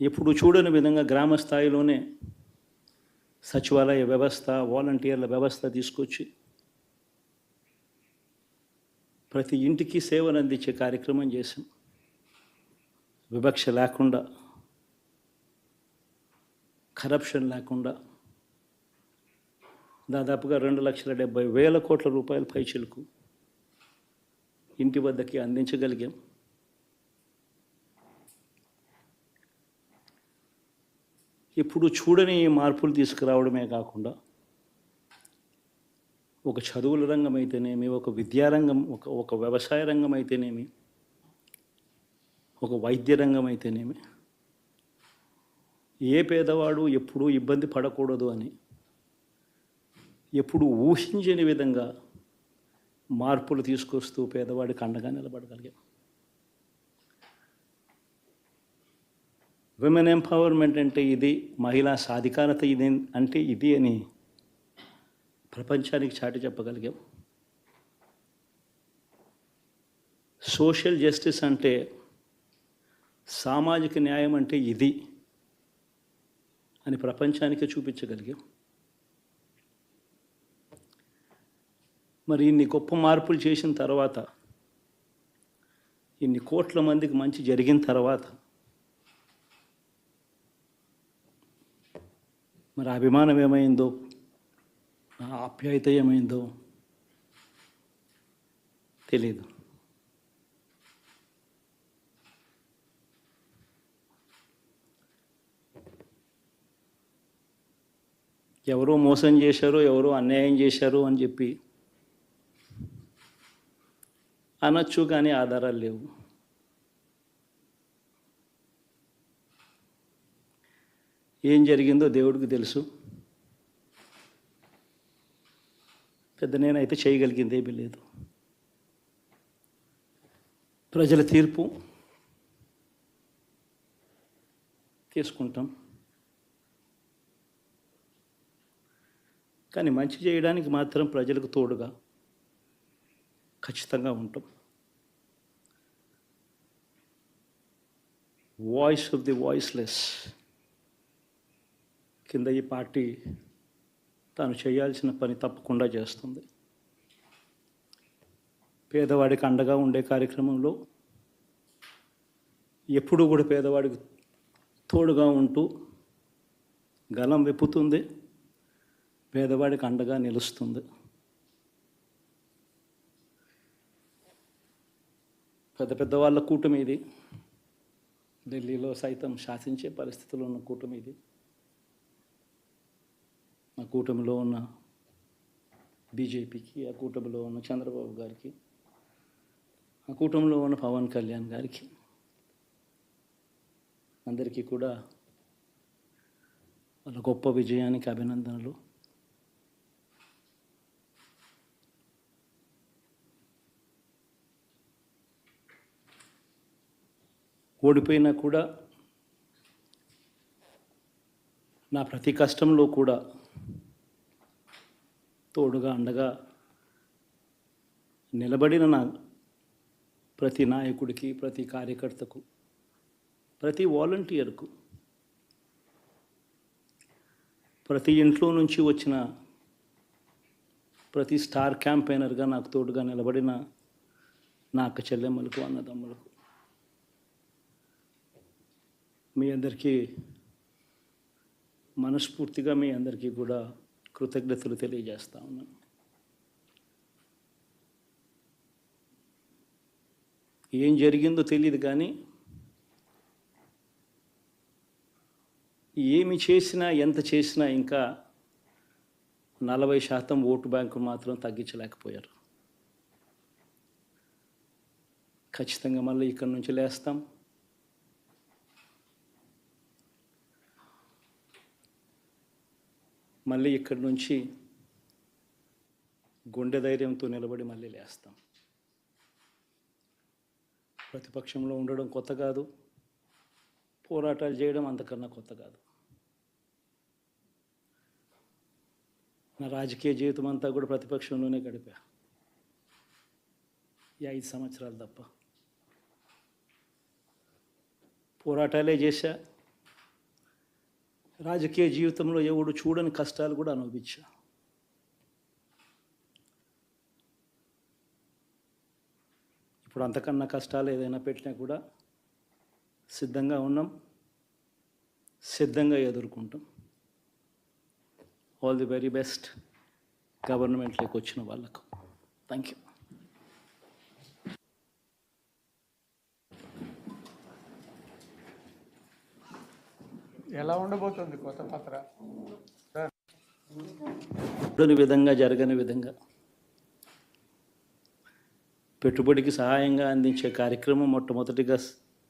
ఎప్పుడు చూడని విధంగా గ్రామ స్థాయిలోనే సచివాలయ వ్యవస్థ, వాలంటీర్ల వ్యవస్థ తీసుకొచ్చి ప్రతి ఇంటికి సేవలు అందించే కార్యక్రమం చేశాం. వివక్ష లేకుండా, కరప్షన్ లేకుండా దాదాపుగా 2,70,000 కోట్ల రూపాయల పైచిలకు ఇంటి వద్దకి అందించగలిగాం. ఇప్పుడు చూడని మార్పులు తీసుకురావడమే కాకుండా ఒక చదువుల రంగం అయితేనేమి, ఒక విద్యారంగం, ఒక వ్యవసాయ రంగం అయితేనేమి, ఒక వైద్య రంగం అయితేనేమి, ఏ పేదవాడు ఎప్పుడూ ఇబ్బంది పడకూడదు అని ఎప్పుడు ఊహించని విధంగా మార్పులు తీసుకొస్తూ పేదవాడికి అండగా నిలబడగలిగాం. విమెన్ ఎంపవర్మెంట్ అంటే ఇది, మహిళా సాధికారత ఇది అంటే ఇది అని ప్రపంచానికి చాటి చెప్పగలిగాం. సోషల్ జస్టిస్ అంటే, సామాజిక న్యాయం అంటే ఇది అని ప్రపంచానికి చూపించగలిగాం. మరి ఇన్ని గొప్ప మార్పులు చేసిన తర్వాత, ఇన్ని కోట్ల మందికి మంచి జరిగిన తర్వాత మరి అభిమానం ఏమైందో, ఆప్యాయత ఏమైందో తెలీదు. ఎవరో మోసం చేశారో, ఎవరో అన్యాయం చేశారో అని చెప్పి అనొచ్చు, కానీ ఆధారాలు లేవు. ఏం జరిగిందో దేవుడికి తెలుసు. పెద్ద నేనైతే చేయగలిగింది ఏమీ లేదు. ప్రజల తీర్పు తీసుకుంటాం, కానీ మంచి చేయడానికి మాత్రం ప్రజలకు తోడుగా ఖచ్చితంగా ఉంటాం. వాయిస్ ఆఫ్ ది వాయిస్లెస్ కింద ఈ పార్టీ తాను చేయాల్సిన పని తప్పకుండా చేస్తుంది. పేదవాడికి అండగా ఉండే కార్యక్రమంలో ఎప్పుడూ కూడా పేదవాడికి తోడుగా ఉంటూ గలం విప్పుతుంది, పేదవాడికి అండగా నిలుస్తుంది. పెద్ద పెద్ద వాళ్ళ కూటమి ఇది, ఢిల్లీలో సైతం శాసించే పరిస్థితుల్లో ఉన్న కూటమి ఇది. ఆ కూటమిలో ఉన్న బీజేపీకి, ఆ కూటమిలో ఉన్న చంద్రబాబు గారికి, ఆ కూటమిలో ఉన్న పవన్ కళ్యాణ్ గారికి, అందరికీ కూడా వాళ్ళ గొప్ప విజయానికి అభినందనలు. ఓడిపోయినా కూడా నా ప్రతి కష్టంలో కూడా తోడుగా అండగా నిలబడిన నా ప్రతి నాయకుడికి, ప్రతి కార్యకర్తకు, ప్రతి వాలంటీర్కు, ప్రతి ఇంట్లో నుంచి వచ్చిన ప్రతి స్టార్ క్యాంపెయినర్గా నాకు తోడుగా నిలబడిన నా అక్క చెల్లెమ్మలకు, అన్నదమ్ములకు, మీ అందరికీ మనస్ఫూర్తిగా మీ అందరికీ కూడా కృతజ్ఞతలు తెలియజేస్తా ఉన్నాను. ఏం జరిగిందో తెలియదు, కానీ ఏమి చేసినా, ఎంత చేసినా ఇంకా 40% ఓటు బ్యాంకు మాత్రం తగ్గించలేకపోయారు. ఖచ్చితంగా మళ్ళీ ఇక్కడి నుంచి లేస్తాం. మళ్ళీ ఇక్కడి నుంచి గుండె ధైర్యంతో నిలబడి మళ్ళీ లేస్తాం. ప్రతిపక్షంలో ఉండడం కొత్త కాదు, పోరాటాలు చేయడం అంతకన్నా కొత్త కాదు. నా రాజకీయ జీవితం అంతా కూడా ప్రతిపక్షంలోనే గడిపా, ఈ 5 సంవత్సరాలు తప్ప. పోరాటాలే చేశా, రాజకీయ జీవితంలో ఎవడు చూడని కష్టాలు కూడా అనుభవించా. ఇప్పుడు అంతకన్నా కష్టాలు ఏదైనా పెట్టినా కూడా సిద్ధంగా ఉన్నాం, సిద్ధంగా ఎదుర్కొంటాం. ఆల్ ది వెరీ బెస్ట్ గవర్నమెంట్లోకి వచ్చిన వాళ్ళకు. Thank you. ఎలా ఉండబోతుంది కొత్త పత్ర? విధంగా జరగని విధంగా పెట్టుబడికి సహాయంగా అందించే కార్యక్రమం మొట్టమొదటిగా